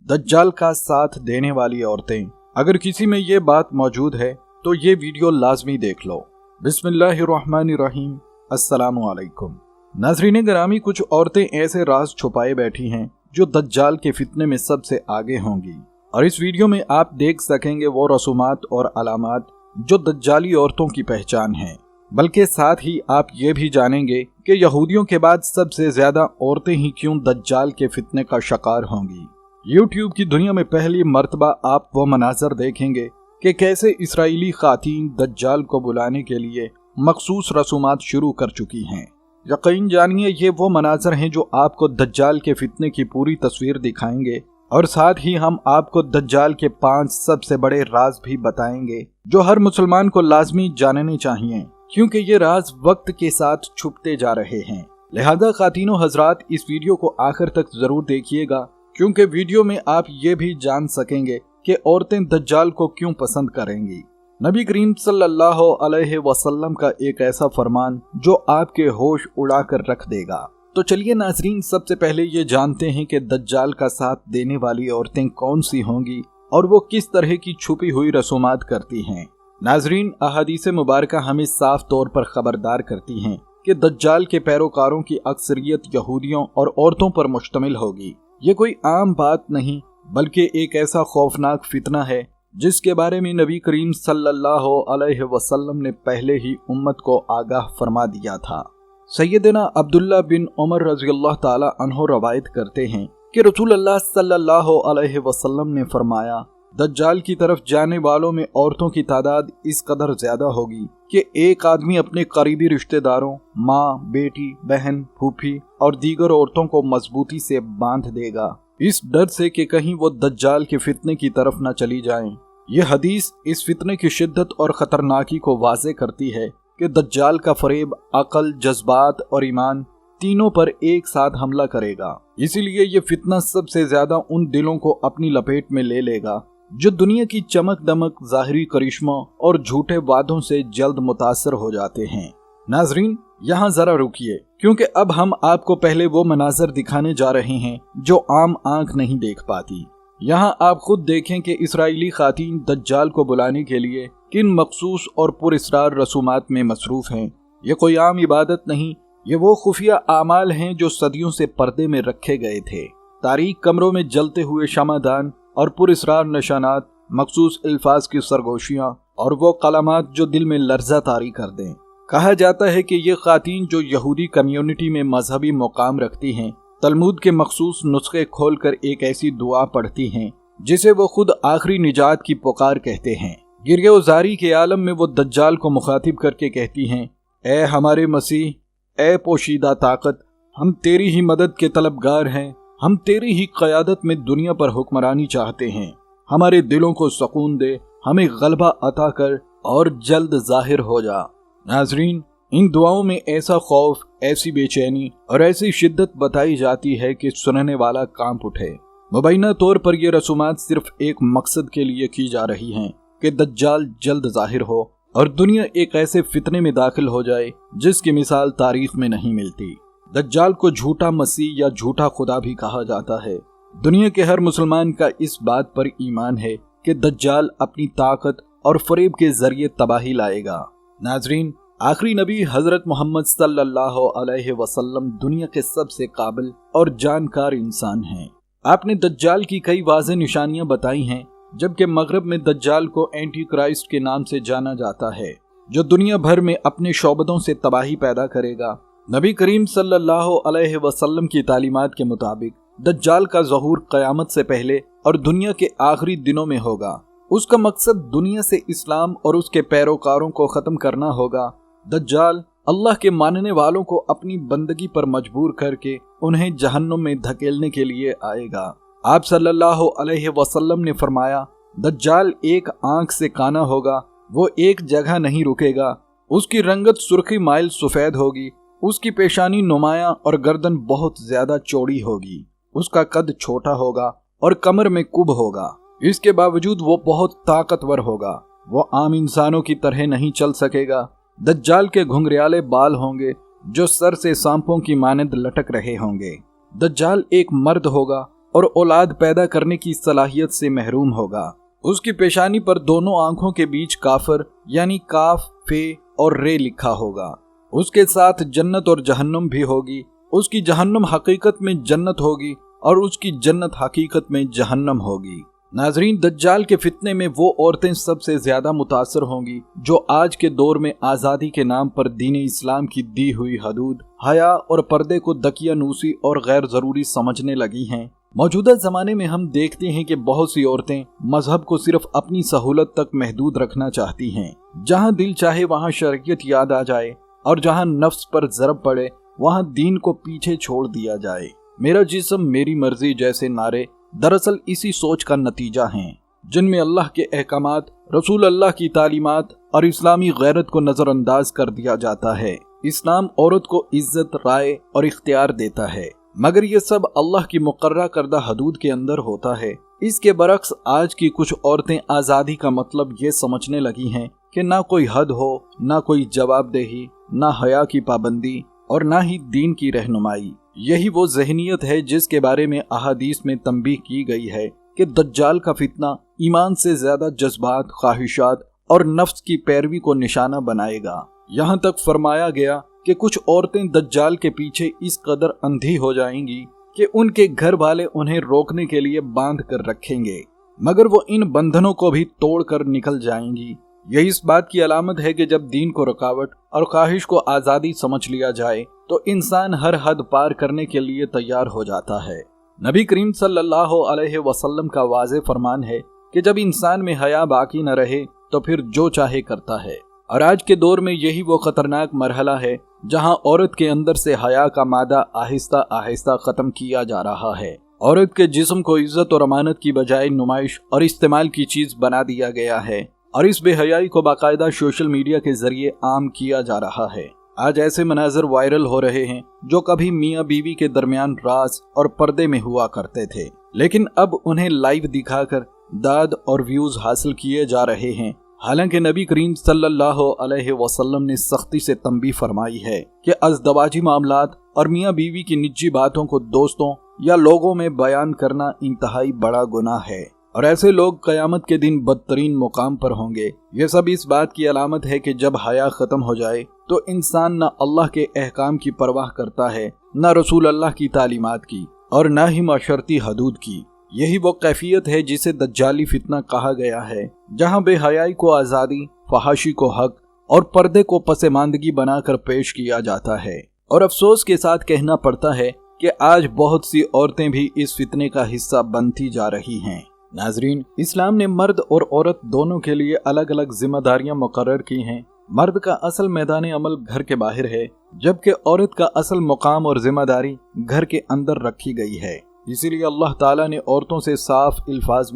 दज्जाल का साथ देने वाली औरतें। अगर किसी में ये बात मौजूद है तो ये वीडियो लाजमी देख लो। बिस्मिल्लाहिर्रहमानिर्रहीम। अस्सलामु अलैकुम। नाज़रीन गिरामी, कुछ औरतें ऐसे राज छुपाए बैठी हैं जो दज्जाल के फितने में सबसे आगे होंगी, और इस वीडियो में आप देख सकेंगे वो रसूमात और अलामात जो दज्जाली औरतों की पहचान है। बल्कि साथ ही आप ये भी जानेंगे कि यहूदियों के बाद सबसे ज्यादा औरतें ही क्यों दज्जाल के फितने का शिकार होंगी। यूट्यूब की दुनिया में पहली मर्तबा आप वो मनाजर देखेंगे कि कैसे इसराइली खातीन दज्जाल को बुलाने के लिए मखसूस रसूमात शुरू कर चुकी हैं। यकीन जानिए ये वो मनाजर हैं जो आपको दज्जाल के फितने की पूरी तस्वीर दिखाएंगे, और साथ ही हम आपको दज्जाल के 5 सबसे बड़े राज भी बताएंगे जो हर मुसलमान को लाजमी जानने चाहिए, क्योंकि ये राज वक्त के साथ छुपते जा रहे हैं। लिहाजा खातीनों हजरात, इस वीडियो को आखिर तक जरूर देखिएगा, क्योंकि वीडियो में आप ये भी जान सकेंगे कि औरतें दज्जाल को क्यों पसंद करेंगी। नबी करीम सल्लल्लाहु अलैहि वसल्लम का एक ऐसा फरमान जो आपके होश उड़ा कर रख देगा। तो चलिए नाजरीन, सबसे पहले ये जानते हैं कि दज्जाल का साथ देने वाली औरतें कौन सी होंगी और वो किस तरह की छुपी हुई रसूमात करती हैं। नाजरीन, अहादीस मुबारका हमें साफ तौर पर खबरदार करती हैं कि दज्जाल के पैरोकारों की अक्सरियत यहूदियों और औरतों पर मुश्तमिल होगी। ये कोई आम बात नहीं, बल्कि एक ऐसा खौफनाक फितना है जिसके बारे में नबी करीम सल्लल्लाहु अलैहि वसल्लम ने पहले ही उम्मत को आगाह फरमा दिया था। सैयदना अब्दुल्ला बिन उमर रज़ियल्लाहु ताला अन्हु रवायत करते हैं कि रसूलुल्लाह सल्लल्लाहु अलैहि वसल्लम ने फरमाया, दज्जाल की तरफ जाने वालों में औरतों की तादाद इस कदर ज्यादा होगी कि एक आदमी अपने करीबी रिश्तेदारों, माँ, बेटी, बहन, फूफी और दीगर औरतों को मजबूती से बांध देगा, इस डर से कि कहीं वो दज्जाल के फितने की तरफ न चली जाएं। यह हदीस इस फितने की शिद्दत और खतरनाकी को वाज़े करती है कि दज्जाल का फरेब अकल, जज्बात और ईमान तीनों पर एक साथ हमला करेगा। इसीलिए ये फितना सबसे ज्यादा उन दिलों को अपनी लपेट में ले लेगा जो दुनिया की चमक दमक, ज़ाहिरी करिश्मा और झूठे वादों से जल्द मुतासर हो जाते हैं। नाजरीन, यहाँ जरा रुकिए, क्योंकि अब हम आपको पहले वो मनाजर दिखाने जा रहे हैं जो आम आंख नहीं देख पाती। यहाँ आप खुद देखें कि इसराइली खातीन दज्जाल को बुलाने के लिए किन मखसूस और पुरस्रार रसूमात में मसरूफ हैं। ये कोई आम इबादत नहीं, ये वो खुफिया आमाल हैं जो सदियों से पर्दे में रखे गए थे। तारीक कमरों में जलते हुए शमादान और पुरस्रार निशानात, मखसूस अल्फाज की सरगोशियाँ और वो कलामात जो दिल में लर्जा तारी कर दें। कहा जाता है कि ये खातीन जो यहूदी कम्युनिटी में मजहबी मुकाम रखती हैं, तलमूद के मखसूस नुस्खे खोलकर एक ऐसी दुआ पढ़ती हैं जिसे वो खुद आखिरी निजात की पुकार कहते हैं। गिरयोजारी के आलम में वो दज्जाल को मुखातिब करके कहती हैं, ए हमारे मसीह, ए पोशीदा ताकत, हम तेरी ही मदद के तलबगार हैं, हम तेरी ही क़यादत में दुनिया पर हुक्मरानी चाहते हैं, हमारे दिलों को सुकून दे, हमें गलबा अता कर और जल्द जाहिर हो जा। नाजरीन, इन दुआओं में ऐसा खौफ, ऐसी बेचैनी और ऐसी शिद्दत बताई जाती है कि सुनने वाला कांप उठे। मुबैना तौर पर ये रसूमात सिर्फ एक मकसद के लिए की जा रही हैं कि दज्जाल जल्द जाहिर हो और दुनिया एक ऐसे फितने में दाखिल हो जाए जिसकी मिसाल तारीख में नहीं मिलती। दज्जाल को झूठा मसीह या झूठा खुदा भी कहा जाता है। दुनिया के हर मुसलमान का इस बात पर ईमान है कि दज्जाल अपनी ताकत और फरेब के जरिए तबाही लाएगा। नाजरीन, आखिरी नबी हजरत मोहम्मद सल्लल्लाहु अलैहि वसल्लम दुनिया के सबसे काबिल और जानकार इंसान हैं। आपने दज्जाल की कई वाज़ेह निशानियां बताई हैं, जबकि मगरब में दज्जाल को एंटी क्राइस्ट के नाम से जाना जाता है, जो दुनिया भर में अपने शोबतों से तबाही पैदा करेगा। नबी करीम सल्लल्लाहु अलैहि वसल्लम की तालीमात के मुताबिक दज्जाल का ज़हूर क़यामत से पहले और दुनिया के आखिरी दिनों में होगा। उसका मकसद दुनिया से इस्लाम और उसके पैरोकारों को ख़त्म करना होगा। दज्जाल अल्लाह के मानने वालों को अपनी बंदगी पर मजबूर करके उन्हें जहन्नुम में धकेलने के लिए आएगा। आप सल्लल्लाहु अलैहि वसल्लम ने फरमाया, दज्जाल एक आंख से काना होगा, वो एक जगह नहीं रुकेगा, उसकी रंगत सुर्खी माइल सफ़ेद होगी, उसकी पेशानी नुमाया और गर्दन बहुत ज्यादा चौड़ी होगी, उसका कद छोटा होगा और कमर में कुब होगा। इसके बावजूद वो बहुत ताकतवर होगा, वो आम इंसानों की तरह नहीं चल सकेगा। दज्जाल के घुंघरियाले बाल होंगे जो सर से सांपों की मानंद लटक रहे होंगे। दज्जाल एक मर्द होगा और औलाद पैदा करने की सलाहियत से महरूम होगा। उसकी पेशानी पर दोनों आंखों के बीच काफर यानी काफ, फे और रे लिखा होगा। उसके साथ जन्नत और जहन्नम भी होगी। उसकी जहन्नम हकीकत में जन्नत होगी और उसकी जन्नत हकीकत में जहन्नम होगी। नाजरीन, दज्जाल के फितने में वो औरतें सबसे ज्यादा मुतासर होंगी जो आज के दौर में आज़ादी के नाम पर दीन इस्लाम की दी हुई हदूद, हया और पर्दे को दकियानूसी और गैर जरूरी समझने लगी हैं। मौजूदा जमाने में हम देखते हैं कि बहुत सी औरतें मजहब को सिर्फ अपनी सहूलत तक महदूद रखना चाहती हैं। जहां दिल चाहे वहां शरीयत याद आ जाए और जहां नफ्स पर ज़रब पड़े वहां दीन को पीछे छोड़ दिया जाए। मेरा जिस्म मेरी मर्जी जैसे नारे दरअसल इसी सोच का नतीजा हैं, जिनमें अल्लाह के अहकामात, रसूल अल्लाह की तालीमात और इस्लामी गैरत को नजरअंदाज कर दिया जाता है। इस्लाम औरत को इज्जत, राय और इख्तियार देता है, मगर ये सब अल्लाह की मुकर्रर करदा हदूद के अंदर होता है। इसके बरक्स आज की कुछ औरतें आज़ादी का मतलब ये समझने लगी हैं कि ना कोई हद हो, ना कोई जवाबदेही, ना हया की पाबंदी और ना ही दीन की रहनुमाई। यही वो ज़हनियत है जिसके बारे में अहादीस में तंबीह की गई है कि दज्जाल का फितना ईमान से ज्यादा जज्बात, ख्वाहिशात और नफ्स की पैरवी को निशाना बनाएगा। यहाँ तक फरमाया गया कि कुछ औरतें दज्जाल के पीछे इस कदर अंधी हो जाएंगी कि उनके घर वाले उन्हें रोकने के लिए बांध कर रखेंगे, मगर वो इन बंधनों को भी तोड़ कर निकल जाएंगी। यह इस बात की अलामत है कि जब दीन को रुकावट और ख्वाहिश को आज़ादी समझ लिया जाए तो इंसान हर हद पार करने के लिए तैयार हो जाता है। नबी करीम सल्लल्लाहु अलैहि वसल्लम का वाज़े फरमान है कि जब इंसान में हया बाकी न रहे तो फिर जो चाहे करता है। और आज के दौर में यही वो खतरनाक मरहला है जहां औरत के अंदर से हया का मादा आहिस्ता आहिस्ता खत्म किया जा रहा है। औरत के जिस्म को इज्जत और अमानत की बजाय नुमाइश और इस्तेमाल की चीज बना दिया गया है और इस बेहयाई को बाकायदा सोशल मीडिया के जरिए आम किया जा रहा है। आज ऐसे मनाजर वायरल हो रहे हैं जो कभी मियाँ बीवी के दरमियान राज और पर्दे में हुआ करते थे, लेकिन अब उन्हें लाइव दिखाकर दाद और व्यूज हासिल किए जा रहे हैं। हालांकि नबी करीम सल्लल्लाहु अलैहि वसल्लम ने सख्ती से तंबीह फरमाई है कि अज़दवाजी मामलात और मियाँ बीवी की निजी बातों को दोस्तों या लोगों में बयान करना इंतहाई बड़ा गुनाह है और ऐसे लोग क़यामत के दिन बदतरीन मुकाम पर होंगे। ये सब इस बात की अलामत है कि जब हया ख़त्म हो जाए तो इंसान न अल्लाह के अहकाम की परवाह करता है, न रसूल अल्लाह की तालीमात की और न ही माशरती हदूद की। यही वो कैफियत है जिसे दज्जाली फितना कहा गया है, जहाँ बेहयाई को आज़ादी, फहाशी को हक और पर्दे को पसमानदगी बनाकर पेश किया जाता है। और अफसोस के साथ कहना पड़ता है कि आज बहुत सी औरतें भी इस फितने का हिस्सा बनती जा रही हैं। नाजरीन, इस्लाम ने मर्द और औरत दोनों के लिए अलग अलग जिम्मेदारियां मुकर्रर की हैं। मर्द का असल मैदान अमल घर के बाहर है, जबकि औरत का असल मुकाम और जिम्मेदारी घर के अंदर रखी गई है। इसीलिए अल्लाह ताला ने औरतों से साफ अल्फाज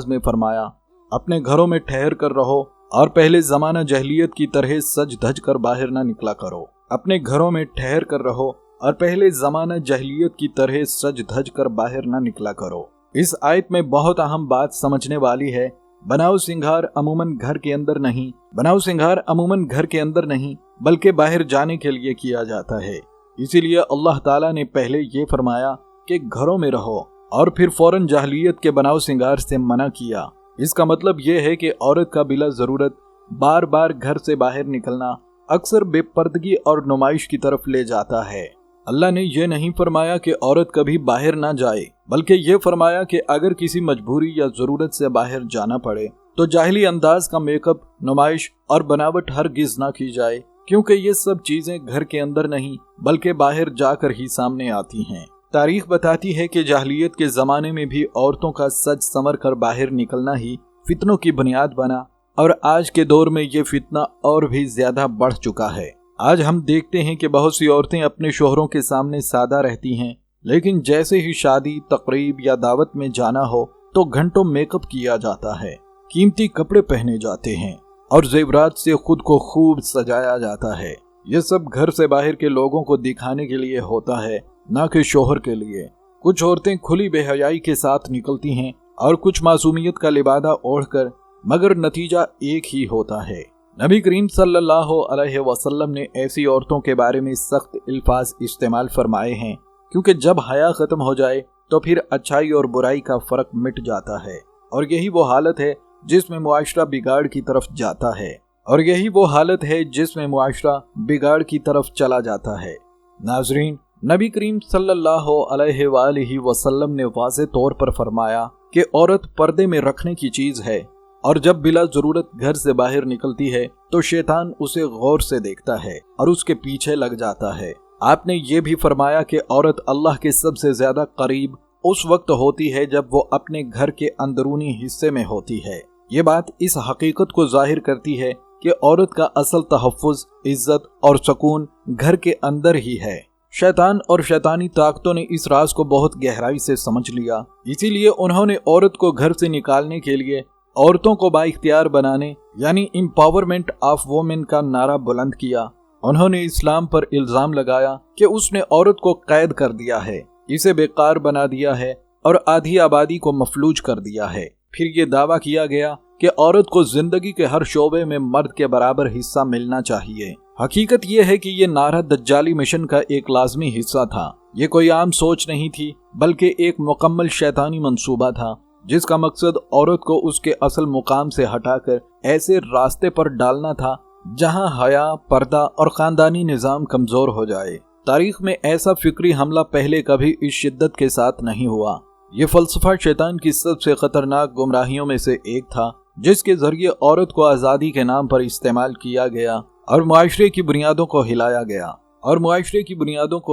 में फरमाया, अपने घरों में ठहर कर रहो और पहले जमाना जहलियत की तरह सज धज कर बाहर ना निकला करो। अपने घरों में ठहर कर रहो और पहले जमाना जहलियत की तरह सज धज कर बाहर ना निकला करो। इस आयत में बहुत अहम बात समझने वाली है। बनाओ सिंगार अमूमन घर के अंदर नहीं बल्कि बाहर जाने के लिए किया जाता है। इसीलिए अल्लाह ताला ने पहले ये फरमाया कि घरों में रहो और फिर फौरन जहलियत के बनाओ सिंगार से मना किया। इसका मतलब ये है कि औरत का बिला जरूरत बार बार घर से बाहर निकलना अक्सर बेपर्दगी और नुमाइश की तरफ ले जाता है। अल्लाह ने यह नहीं फरमाया कि औरत कभी बाहर ना जाए, बल्कि ये फरमाया कि अगर किसी मजबूरी या जरूरत से बाहर जाना पड़े तो जाहिली अंदाज का मेकअप, नुमाइश और बनावट हरगिज ना की जाए, क्योंकि ये सब चीजें घर के अंदर नहीं बल्कि बाहर जाकर ही सामने आती हैं। तारीख बताती है कि जाहिलियत के जमाने में भी औरतों का सज संवर कर बाहर निकलना ही फितनों की बुनियाद बना और आज के दौर में ये फितना और भी ज्यादा बढ़ चुका है। आज हम देखते हैं कि बहुत सी औरतें अपने शोहरों के सामने सादा रहती हैं, लेकिन जैसे ही शादी, तकरीब या दावत में जाना हो तो घंटों मेकअप किया जाता है, कीमती कपड़े पहने जाते हैं और जेवरात से खुद को खूब सजाया जाता है। ये सब घर से बाहर के लोगों को दिखाने के लिए होता है, ना कि शोहर के लिए। कुछ औरतें खुली बेहयाई के साथ निकलती हैं और कुछ मासूमियत का लिबादा ओढ़कर, मगर नतीजा एक ही होता है। नबी करीम सल्लल्लाहु अलैहि वसल्लम ने ऐसी औरतों के बारे में सख्त अल्फाज इस्तेमाल फरमाए हैं کیونکہ جب حیا ختم ہو جائے تو پھر اچھائی اور برائی کا فرق مٹ جاتا ہے، اور یہی وہ حالت ہے جس میں معاشرہ بگاڑ کی طرف چلا جاتا ہے۔ ناظرین، نبی کریم صلی اللہ علیہ وآلہ وسلم نے واضح طور پر فرمایا کہ عورت پردے میں رکھنے کی چیز ہے، اور جب بلا ضرورت گھر سے باہر نکلتی ہے تو شیطان اسے غور سے دیکھتا ہے اور اس کے پیچھے لگ جاتا ہے۔ آپ نے یہ بھی فرمایا کہ عورت اللہ کے سب سے زیادہ قریب اس وقت ہوتی ہے جب وہ اپنے گھر کے اندرونی حصے میں ہوتی ہے۔ یہ بات اس حقیقت کو ظاہر کرتی ہے کہ عورت کا اصل تحفظ، عزت اور سکون گھر کے اندر ہی ہے۔ شیطان اور شیطانی طاقتوں نے اس راز کو بہت گہرائی سے سمجھ لیا، اسی لیے انہوں نے عورت کو گھر سے نکالنے کے لیے عورتوں کو بااختیار بنانے یعنی امپاورمنٹ آف وومن کا نعرہ بلند کیا۔ انہوں نے اسلام پر الزام لگایا کہ اس نے عورت کو قید کر دیا ہے، اسے بیکار بنا دیا ہے اور آدھی آبادی کو مفلوج کر دیا ہے۔ پھر یہ دعویٰ کیا گیا کہ عورت کو زندگی کے ہر شعبے میں مرد کے برابر حصہ ملنا چاہیے۔ حقیقت یہ ہے کہ یہ نعرہ دجالی مشن کا ایک لازمی حصہ تھا۔ یہ کوئی عام سوچ نہیں تھی، بلکہ ایک مکمل شیطانی منصوبہ تھا جس کا مقصد عورت کو اس کے اصل مقام سے ہٹا کر ایسے راستے پر ڈالنا تھا جہاں حیا، پردہ اور خاندانی نظام کمزور ہو جائے۔ تاریخ میں ایسا فکری حملہ پہلے کبھی اس شدت کے ساتھ نہیں ہوا۔ یہ فلسفہ شیطان کی سب سے خطرناک گمراہیوں میں سے ایک تھا، جس کے ذریعے عورت کو آزادی کے نام پر استعمال کیا گیا اور معاشرے کی بنیادوں کو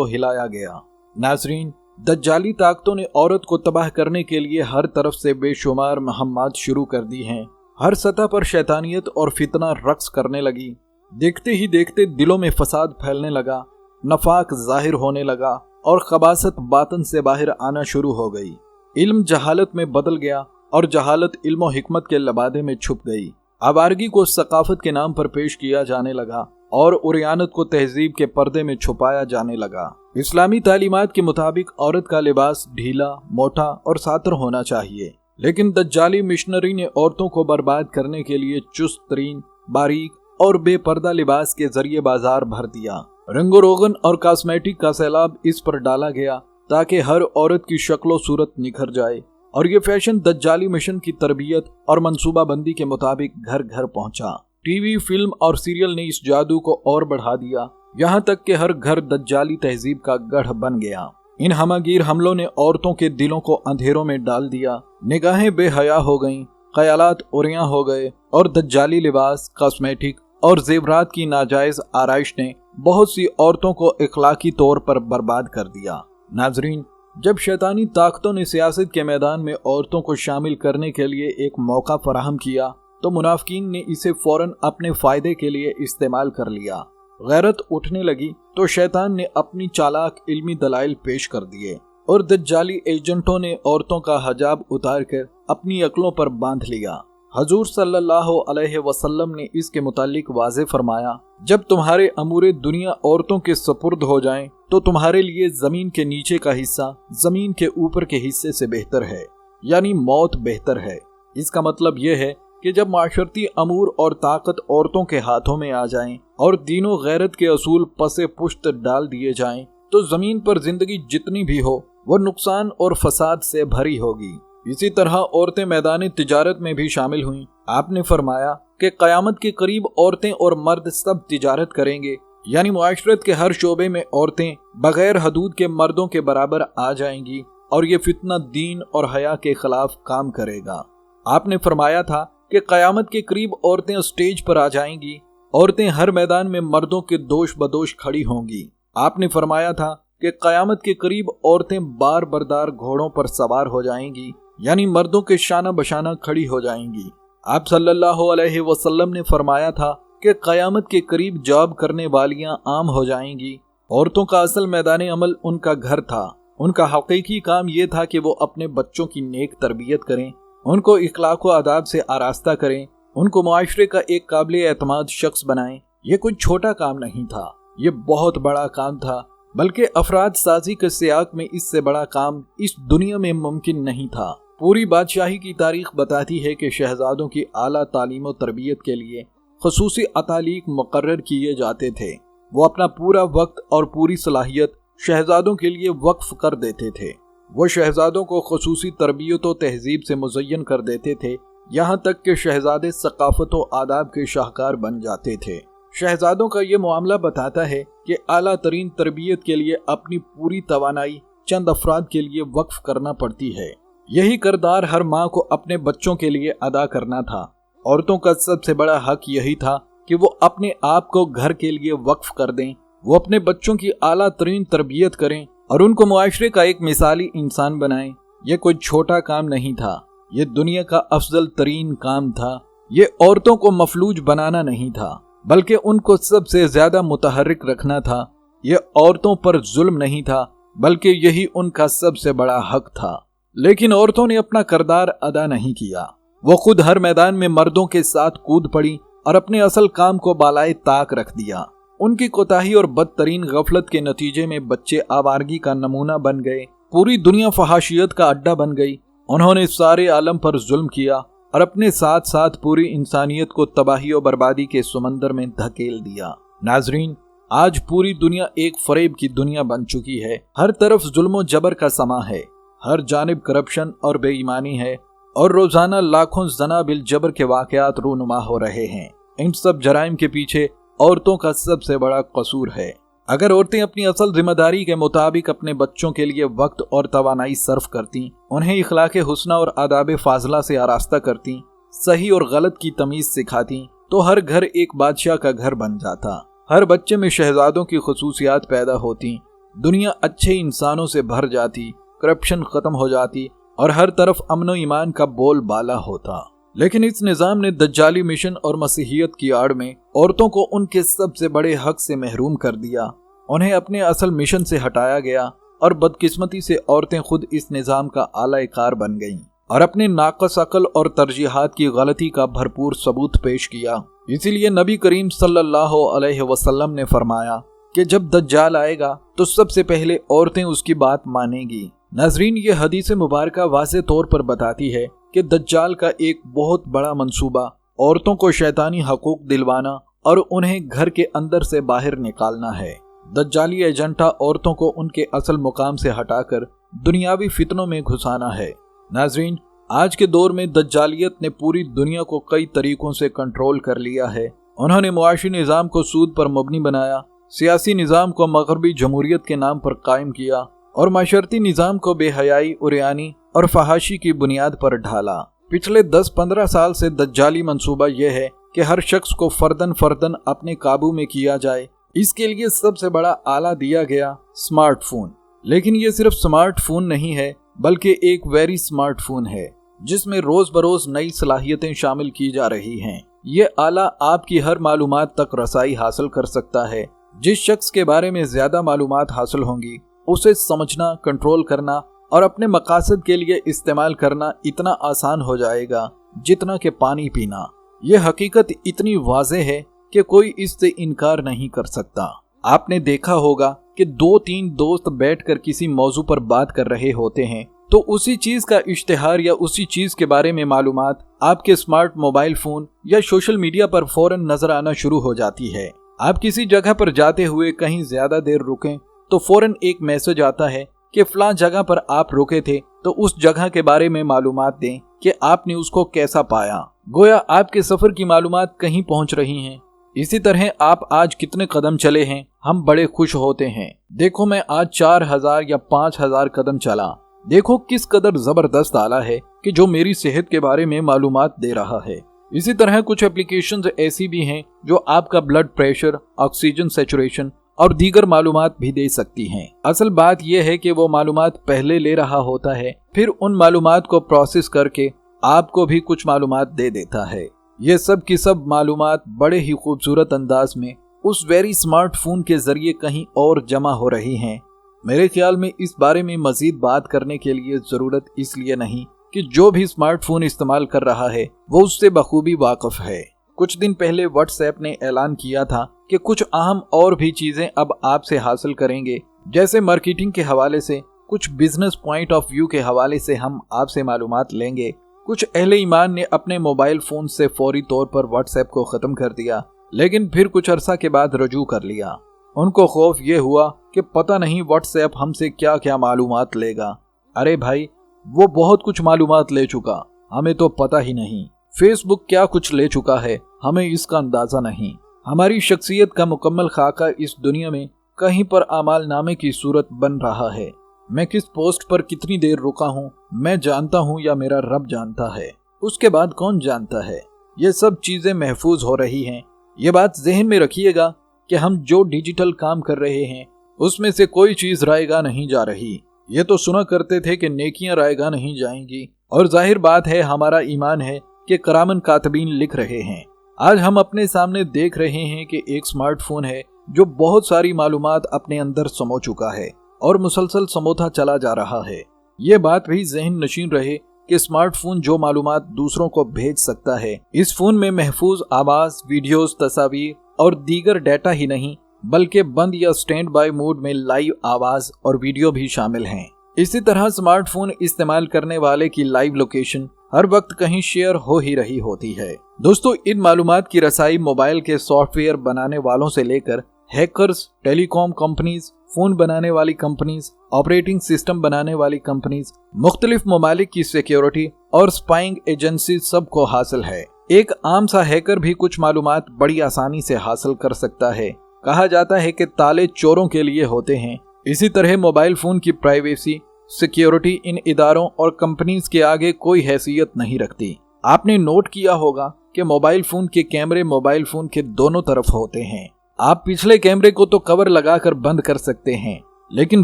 ہلایا گیا۔ ناظرین، دجالی طاقتوں نے عورت کو تباہ کرنے کے لیے ہر طرف سے بے شمار مہمات شروع کر دی ہیں۔ ہر سطح پر شیطانیت اور فتنہ رقص کرنے لگی۔ دیکھتے ہی دیکھتے دلوں میں فساد پھیلنے لگا، نفاق ظاہر ہونے لگا اور خباثت باطن سے باہر آنا شروع ہو گئی۔ علم جہالت میں بدل گیا اور جہالت علم و حکمت کے لبادے میں چھپ گئی۔ آوارگی کو ثقافت کے نام پر پیش کیا جانے لگا اور عریانت کو تہذیب کے پردے میں چھپایا جانے لگا۔ اسلامی تعلیمات کے مطابق عورت کا لباس ڈھیلا، موٹا اور ساتر ہونا چاہیے، لیکن دجالی مشنری نے عورتوں کو برباد کرنے کے لیے چست ترین، باریک اور بے پردہ لباس کے ذریعے بازار بھر دیا۔ رنگ و روغن اور کاسمیٹک کا سیلاب اس پر ڈالا گیا تاکہ ہر عورت کی شکل و صورت نکھر جائے، اور یہ فیشن دجالی مشن کی تربیت اور منصوبہ بندی کے مطابق گھر گھر پہنچا۔ ٹی وی، فلم اور سیریل نے اس جادو کو اور بڑھا دیا، یہاں تک کہ ہر گھر دجالی تہذیب کا گڑھ بن گیا۔ ان ہماگیر حملوں نے عورتوں کے دلوں کو اندھیروں میں ڈال دیا، نگاہیں بے حیا ہو گئیں، خیالات عریاں ہو گئے، اور دجالی لباس، کاسمیٹک اور زیورات کی ناجائز آرائش نے بہت سی عورتوں کو اخلاقی طور پر برباد کر دیا۔ ناظرین، جب شیطانی طاقتوں نے سیاست کے میدان میں عورتوں کو شامل کرنے کے لیے ایک موقع فراہم کیا تو منافقین نے اسے فوراً اپنے فائدے کے لیے استعمال کر لیا۔ غیرت اٹھنے لگی تو شیطان نے اپنی چالاک علمی دلائل پیش کر دیے، اور دجالی ایجنٹوں نے عورتوں کا حجاب اتار کر اپنی عقلوں پر باندھ لیا۔ حضور صلی اللہ علیہ وسلم نے اس کے متعلق واضح فرمایا، جب تمہارے امور دنیا عورتوں کے سپرد ہو جائیں تو تمہارے لیے زمین کے نیچے کا حصہ زمین کے اوپر کے حصے سے بہتر ہے، یعنی موت بہتر ہے۔ اس کا مطلب یہ ہے کہ جب معاشرتی امور اور طاقت عورتوں کے ہاتھوں میں آ جائیں اور دین و غیرت کے اصول پس پشت ڈال دیے جائیں تو زمین پر زندگی جتنی بھی ہو وہ نقصان اور فساد سے بھری ہوگی۔ اسی طرح عورتیں میدان تجارت میں بھی شامل ہوئیں۔ آپ نے فرمایا کہ قیامت کے قریب عورتیں اور مرد سب تجارت کریں گے، یعنی معاشرت کے ہر شعبے میں عورتیں بغیر حدود کے مردوں کے برابر آ جائیں گی، اور یہ فتنہ دین اور حیا کے خلاف کام کرے گا۔ آپ نے فرمایا تھا کہ قیامت کے قریب عورتیں اسٹیج پر آ جائیں گی، عورتیں ہر میدان میں مردوں کے دوش بدوش کھڑی ہوں گی۔ آپ نے فرمایا تھا کہ قیامت کے قریب عورتیں بار بردار گھوڑوں پر سوار ہو جائیں گی، یعنی مردوں کے شانہ بشانہ کھڑی ہو جائیں گی۔ آپ صلی اللہ علیہ وسلم نے فرمایا تھا کہ قیامت کے قریب جاب کرنے والیاں عام ہو جائیں گی۔ عورتوں کا اصل میدان عمل ان کا گھر تھا۔ ان کا حقیقی کام یہ تھا کہ وہ اپنے بچوں کی نیک تربیت کریں، ان کو اخلاق و آداب سے آراستہ کریں، ان کو معاشرے کا ایک قابل اعتماد شخص بنائیں۔ یہ کوئی چھوٹا کام نہیں تھا، یہ بہت بڑا کام تھا، بلکہ افراد سازی کے سیاق میں اس سے بڑا کام اس دنیا میں ممکن نہیں تھا۔ پوری بادشاہی کی تاریخ بتاتی ہے کہ شہزادوں کی اعلیٰ تعلیم و تربیت کے لیے خصوصی اتالیق مقرر کیے جاتے تھے۔ وہ اپنا پورا وقت اور پوری صلاحیت शहजादों के लिए वक्फ कर देते थे। वो शहजादों को खसूसी तरबियत व तहजीब से मुज़य्यन कर देते थे, यहाँ तक कि शहजादे सकाफत व आदाब के शाहकार बन जाते थे। शहजादों का ये मामला बताता है कि आला तरीन तरबियत के लिए अपनी पूरी तवानाई चंद अफराद के लिए वक्फ करना पड़ती है। यही किरदार हर माँ को अपने बच्चों के लिए अदा करना था। औरतों का सबसे बड़ा हक यही था कि वो अपने आप को घर के लिए वक्फ कर दें, वो अपने बच्चों की आला तरीन तरबियत करें और उनको मुआशरे का एक मिसाली इंसान बनाएं। ये कोई छोटा काम नहीं था, ये दुनिया का अफजल तरीन काम था। ये औरतों को मफलूज बनाना नहीं था, बल्कि उनको सबसे ज्यादा मुतहर्रिक रखना था। ये औरतों पर जुल्म नहीं था, बल्कि यही उनका सबसे बड़ा हक था। लेकिन औरतों ने अपना किरदार अदा नहीं किया। वो खुद हर मैदान में मर्दों के साथ कूद पड़ी और अपने असल काम को बालाए ताक रख दिया। उनकी कोताही और बदतरीन गफलत के नतीजे में बच्चे आवारगी का नमूना बन गए, पूरी दुनिया फहाशियत का अड्डा बन गई। उन्होंने सारे आलम पर जुल्म किया और अपने साथ साथ पूरी इंसानियत को तबाही और बर्बादी के समंदर में धकेल दिया। नाजरीन, आज पूरी दुनिया एक फरेब की दुनिया बन चुकी है। हर तरफ जुल्म जबर का समा है, हर जानिब करप्शन और बेईमानी है और रोजाना लाखों जना बिल जबर के वाकयात रूनुमा हो रहे हैं। इन सब जराइम के पीछे औरतों का सबसे बड़ा कसूर है। अगर औरतें अपनी असल जिम्मेदारी के मुताबिक अपने बच्चों के लिए वक्त और तवानाई सर्फ करती, उन्हें इखलाक हुस्ना और आदाब फाजला से आरास्ता करती, सही और गलत की तमीज सिखाती, तो हर घर एक बादशाह का घर बन जाता। हर बच्चे में शहजादों की खसूसियात पैदा होती, दुनिया अच्छे इंसानों से भर जाती, करप्शन खत्म हो जाती और हर तरफ अमन और ईमान का बोल बाला होता। लेकिन इस निजाम ने दज्जाली मिशन और मसीहियत की आड़ में औरतों को उनके सबसे बड़े हक से महरूम कर दिया। उन्हें अपने असल मिशन से हटाया गया और बदकिस्मती से औरतें खुद इस निजाम का आला कार बन गईं और अपने नाकस अकल और तरजीहात की गलती का भरपूर सबूत पेश किया। इसीलिए नबी करीम सल्लल्लाहु अलैहि वसल्लम ने फरमाया कि जब दज्जाल आएगा तो सबसे पहले औरतें उसकी बात मानेगी। नाजरीन, ये हदीस मुबारका वाज़े तौर पर बताती है कि दज्जाल का एक बहुत बड़ा मंसूबा औरतों को शैतानी हकूक दिलवाना और उन्हें घर के अंदर से बाहर निकालना है। दज्जाली एजेंडा औरतों को उनके असल मुकाम से हटाकर दुनियावी फितनों में घुसाना है। नाजरीन, आज के दौर में दज्जालियत ने पूरी दुनिया को कई तरीकों से कंट्रोल कर लिया है। उन्होंने मुआशी निज़ाम को सूद पर मबनी बनाया, सियासी निज़ाम को मगरबी जमहूरियत के नाम पर कायम किया और माशरती निज़ाम को बेहयाई, उरियानी और फहाशी की बुनियाद पर ढाला। पिछले 10-15 साल से दज्जाली मंसूबा यह है कि हर शख्स को फर्दन फर्दन अपने काबू में किया जाए। इसके लिए सबसे बड़ा आला दिया गया स्मार्टफोन। लेकिन ये सिर्फ स्मार्टफोन नहीं है, बल्कि एक वेरी स्मार्टफोन है जिसमें रोज बरोज नई सलाहियतें शामिल की जा रही हैं। ये आला आपकी हर मालूमात तक रसाई हासिल कर सकता है। जिस शख्स के बारे में ज्यादा मालूमात हासिल होंगी, उसे समझना, कंट्रोल करना और अपने मकासद के लिए इस्तेमाल करना इतना आसान हो जाएगा जितना कि पानी पीना। यह हकीकत इतनी वाज़ेह है कि कोई इससे इनकार नहीं कर सकता। आपने देखा होगा कि 2-3 दोस्त बैठकर किसी मौजू पर बात कर रहे होते हैं तो उसी चीज का इश्तिहार या उसी चीज के बारे में मालूमात आपके स्मार्ट मोबाइल फोन या सोशल मीडिया पर फौरन नजर आना शुरू हो जाती है। आप किसी जगह पर जाते हुए कहीं ज्यादा देर रुकें तो फौरन एक मैसेज आता है कि फलां जगह पर आप रुके थे, तो उस जगह के बारे में मालूमात दें कि आपने उसको कैसा पाया। गोया आपके सफर की मालूमात कहीं पहुंच रही हैं। इसी तरह आप आज कितने कदम चले हैं, हम बड़े खुश होते हैं। देखो मैं आज 4000 या 5000 कदम चला। देखो किस कदर जबरदस्त आला है कि जो मेरी सेहत के बारे में मालूमात दे रहा है। इसी तरह कुछ एप्लीकेशंस ऐसी भी हैं जो आपका ब्लड प्रेशर, ऑक्सीजन सैचुरेशन और दीगर मालूमात भी दे सकती हैं। असल बात यह है कि वो मालूमात पहले ले रहा होता है, फिर उन मालूमात को प्रोसेस करके आपको भी कुछ मालूमात दे देता है। ये सब की सब मालूमात बड़े ही खूबसूरत अंदाज में उस वेरी स्मार्टफोन के जरिए कहीं और जमा हो रही हैं। मेरे ख्याल में इस बारे में मजीद बात करने के लिए जरूरत इसलिए नहीं कि जो भी स्मार्टफोन इस्तेमाल कर रहा है वो उससे बखूबी वाकिफ है। कुछ दिन पहले व्हाट्सएप ने ऐलान किया था कि कुछ अहम और भी चीजें अब आपसे हासिल करेंगे, जैसे मार्केटिंग के हवाले से, कुछ बिजनेस पॉइंट ऑफ व्यू के हवाले से हम आपसे मालूमात लेंगे। कुछ अहले ईमान ने अपने मोबाइल फोन से फौरी तौर पर व्हाट्सएप को खत्म कर दिया, लेकिन फिर कुछ अरसा के बाद रजू कर लिया। उनको खौफ ये हुआ कि पता नहीं व्हाट्सएप हमसे क्या क्या मालूमात लेगा। अरे भाई, वो बहुत कुछ मालूमात ले चुका, हमें तो पता ही नहीं। फेसबुक क्या कुछ ले चुका है, हमें इसका अंदाजा नहीं। हमारी शख्सियत का मुकम्मल खाका इस दुनिया में कहीं पर आमाल नामे की सूरत बन रहा है। मैं किस पोस्ट पर कितनी देर रुका हूँ मैं जानता हूँ या मेरा रब जानता है, उसके बाद कौन जानता है। ये सब चीजें महफूज हो रही हैं। ये बात जहन में रखिएगा कि हम जो डिजिटल काम कर रहे हैं उसमें से कोई चीज रायगा नहीं जा रही। ये तो सुना करते थे कि नेकियां रायगा नहीं जाएंगी, और जाहिर बात है हमारा ईमान है कि करामन कातबीन लिख रहे हैं। आज हम अपने सामने देख रहे हैं कि एक स्मार्टफोन है जो बहुत सारी मालूमात अपने अंदर समो चुका है और मुसलसल समोता चला जा रहा है। ये बात भी जहन नशीन रहे कि स्मार्टफोन जो मालूमात दूसरों को भेज सकता है, इस फोन में महफूज आवाज, वीडियोस, तस्वीर और दीगर डेटा ही नहीं बल्कि बंद या स्टैंड बाय मोड में लाइव आवाज और वीडियो भी शामिल हैं। इसी तरह स्मार्टफोन इस्तेमाल करने वाले की लाइव लोकेशन हर वक्त कहीं शेयर हो ही रही होती है। दोस्तों, इन मालूमात की रसाई मोबाइल के सॉफ्टवेयर बनाने वालों से लेकर हैकर्स, टेलीकॉम कंपनीज, फोन बनाने वाली कंपनीज, ऑपरेटिंग सिस्टम बनाने वाली कंपनीज, मुख्तलिफ ममालिक की सिक्योरिटी और स्पाइंग एजेंसी सबको हासिल है। एक आम सा हैकर भी कुछ मालूमात बड़ी आसानी से हासिल कर सकता है। कहा जाता है कि ताले चोरों के लिए होते हैं। इसी तरह मोबाइल फोन की प्राइवेसी, सिक्योरिटी इन इदारों और कंपनीज के आगे कोई हैसियत नहीं रखती। आपने नोट किया होगा कि मोबाइल फोन के कैमरे मोबाइल फोन के दोनों तरफ होते हैं। आप पिछले कैमरे को तो कवर लगाकर बंद कर सकते हैं, लेकिन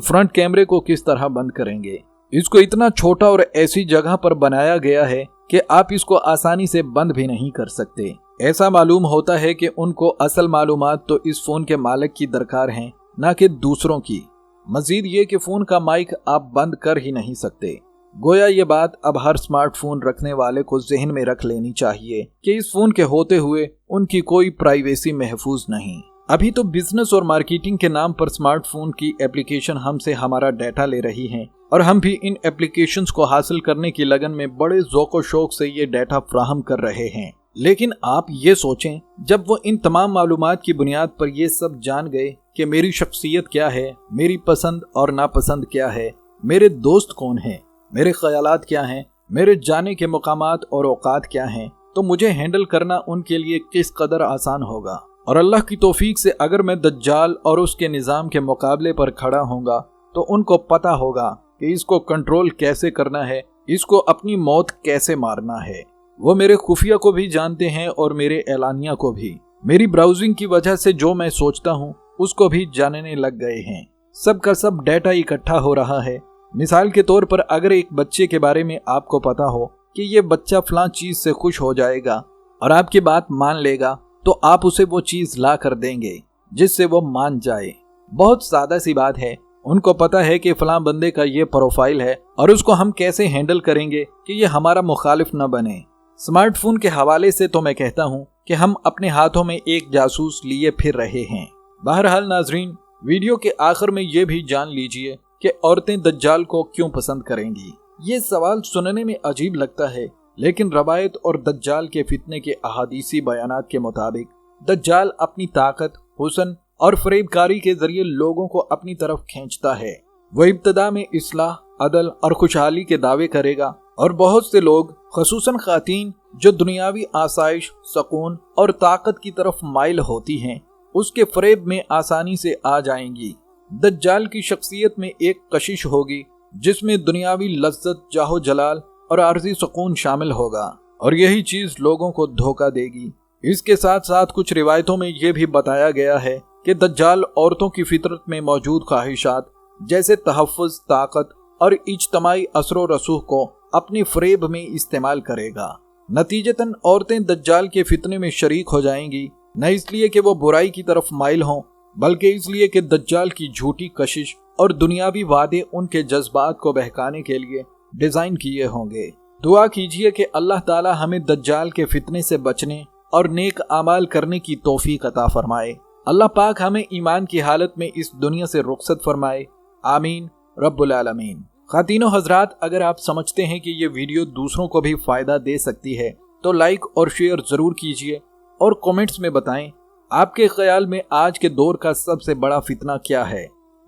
फ्रंट कैमरे को किस तरह बंद करेंगे? इसको इतना छोटा और ऐसी जगह पर बनाया गया है कि आप इसको आसानी से बंद भी नहीं कर सकते। ऐसा मालूम होता है कि उनको असल मालूमात तो इस फोन के मालिक की दरकार हैं, न कि दूसरों की। मजीद ये कि फोन का माइक आप बंद कर ही नहीं सकते। गोया ये बात अब हर स्मार्टफोन रखने वाले को जहन में रख लेनी चाहिए कि इस फोन के होते हुए उनकी कोई प्राइवेसी महफूज नहीं। अभी तो बिजनेस और मार्केटिंग के नाम पर स्मार्टफोन की एप्लीकेशन हमसे हमारा डाटा ले रही हैं, और हम भी इन एप्लीकेशंस को हासिल करने की लगन में बड़े ज़ौक़ व शौक से ये डाटा फ्राहम कर रहे हैं। लेकिन आप ये सोचें, जब वो इन तमाम मालूमात की बुनियाद पर ये सब जान गए कि मेरी शख्सियत क्या है, मेरी पसंद और नापसंद क्या है, मेरे दोस्त कौन हैं, मेरे ख्यालात क्या हैं, मेरे जाने के मकामात और औकात क्या हैं, तो मुझे हैंडल करना उनके लिए किस कदर आसान होगा। और अल्लाह की तौफीक से अगर मैं दज्जाल और उसके निज़ाम के मुकाबले पर खड़ा होऊंगा तो उनको पता होगा कि इसको कंट्रोल कैसे करना है, इसको अपनी मौत कैसे मारना है। वो मेरे खुफिया को भी जानते हैं और मेरे एलानिया को भी। मेरी ब्राउजिंग की वजह से जो मैं सोचता हूँ उसको भी जानने लग गए हैं। सबका सब डाटा इकट्ठा हो रहा है। मिसाल के तौर पर अगर एक बच्चे के बारे में आपको पता हो कि ये बच्चा फलां चीज से खुश हो जाएगा और आपकी बात मान लेगा, तो आप उसे वो चीज ला कर देंगे जिससे वो मान जाए। बहुत सादा सी बात है। उनको पता है कि फलां बंदे का ये प्रोफाइल है और उसको हम कैसे हैंडल करेंगे कि ये हमारा मुखालिफ न बने। स्मार्टफोन के हवाले से तो मैं कहता हूँ कि हम अपने हाथों में एक जासूस लिए फिर रहे हैं। बहरहाल नाजरीन, वीडियो के आखिर में ये भी जान लीजिए कि औरतें दज्जाल को क्यों पसंद करेंगी। ये सवाल सुनने में अजीब लगता है, लेकिन रवायत और दज्जाल के फितने के अहादीसी बयानात के मुताबिक दज्जाल अपनी ताकत, हुस्न और फरेबकारी के जरिए लोगों को अपनी तरफ खींचता है। वह इब्तदा में इस्लाह, अदल और खुशहाली के दावे करेगा और बहुत से लोग, खसूसन खातीन जो दुनियावी आसाइश, सुकून और ताकत की तरफ माइल होती हैं, उसके फरेब में आसानी से आ जाएंगी। दज्जाल की शख्सियत में एक कशिश होगी जिसमें दुनियावी लज्जत, जाहो जलाल और आर्जी सुकून शामिल होगा, और यही चीज लोगों को धोखा देगी। इसके साथ साथ कुछ रिवायतों में यह भी बताया गया है कि दज्जाल औरतों की फितरत में मौजूद ख्वाहिशात जैसे तहफ़्फ़ुज़, ताकत और इज्तमाई असरो रसूख को अपनी फरेब में इस्तेमाल करेगा। नतीजतन औरतें दज्जाल के फितने में शरीक हो जाएंगी, न इसलिए कि वो बुराई की तरफ माइल हों, बल्कि इसलिए कि दज्जाल की झूठी कशिश और दुनियावी वादे उनके जज्बात को बहकाने के लिए डिजाइन किए होंगे। दुआ कीजिए कि अल्लाह ताला हमें दज्जाल के फितने से बचने और नेक आमाल करने की तौफीक अता फरमाए। अल्लाह पाक हमें ईमान की हालत में इस दुनिया से रुखसत फरमाए। आमीन रब्बुल आलमीन। खातीनो हजरात, अगर आप समझते हैं कि ये वीडियो दूसरों को भी फायदा दे सकती है तो लाइक और शेयर जरूर कीजिए और कमेंट्स में बताएं आपके ख्याल में आज के दौर का सबसे बड़ा फितना क्या है।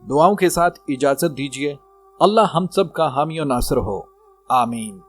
दुआओं के साथ इजाजत दीजिए। अल्लाह हम सब का हामी और नासिर हो। आमीन।